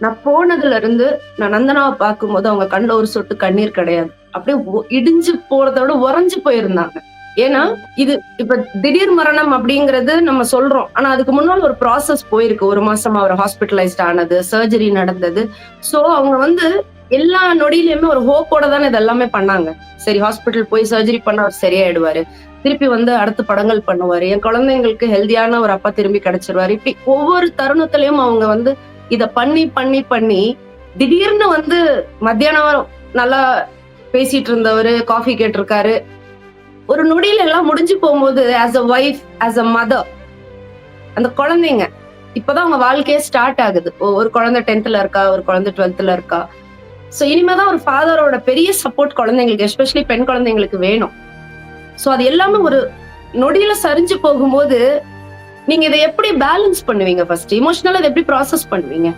நான் போனதுல இருந்து நான் நந்தனாவை பார்க்கும்போது அவங்க கண்ணுல ஒரு சொட்டு கண்ணீர் கிடையாது. அப்படியே இடிஞ்சு போறதோட உறைஞ்சு போயிருந்தாங்க. ஏன்னா, ம். இது இப்ப திடீர் மரணம் அப்படிங்கிறது நம்ம சொல்றோம். ஆனா அதுக்கு முன்னால ஒரு ப்ராசஸ் போயிருக்கு. 1 மாசமா அவர் ஹாஸ்பிட்டலைஸ்ட் ஆனது, சர்ஜரி நடந்தது. சோ அவங்க வந்து எல்லா நொடியிலயுமே ஒரு ஹோப்போட தானே இது எல்லாமே பண்ணாங்க. சரி ஹாஸ்பிட்டல் போய் சர்ஜரி பண்ணா அவர் சரியாயிடுவாரு. திருப்பி வந்து அடுத்த படங்கள் பண்ணுவாரு. என் குழந்தைங்களுக்கு ஹெல்தியான ஒரு அப்பா திரும்பி கிடைச்சிருவாரு. இப்படி ஒவ்வொரு தருணத்திலயும் அவங்க வந்து இத பண்ணி, பண்ணி, பண்ணி திடீர்னு வந்து மத்தியானம் நல்லா பேசிட்டு இருந்தவரு, காஃபி கேட்டிருக்காரு. ஒரு நொடியில எல்லாம் முடிஞ்சு போகும்போது, as a wife, as a mother அந்த குழந்தைங்க இப்பதான் அவங்க வாழ்க்கையே ஸ்டார்ட் ஆகுது. ஒரு குழந்தை 10த்ல இருக்கா, ஒரு குழந்தை 12த்ல இருக்கா. சோ இனிமே தான் ஒரு ஃபாதரோட பெரிய சப்போர்ட் குழந்தைங்களுக்கு, எஸ்பெஷலி பெண் குழந்தைங்களுக்கு வேணும். சோ அது எல்லாமே ஒரு ம். நொடியில சரிஞ்சு போகும்போது, நீங்க இத எப்படி பேலன்ஸ் பண்ணுவீங்க ஃபர்ஸ்ட்? எமோஷனலா இத எப்படி ப்ராசஸ் பண்ணுவீங்க?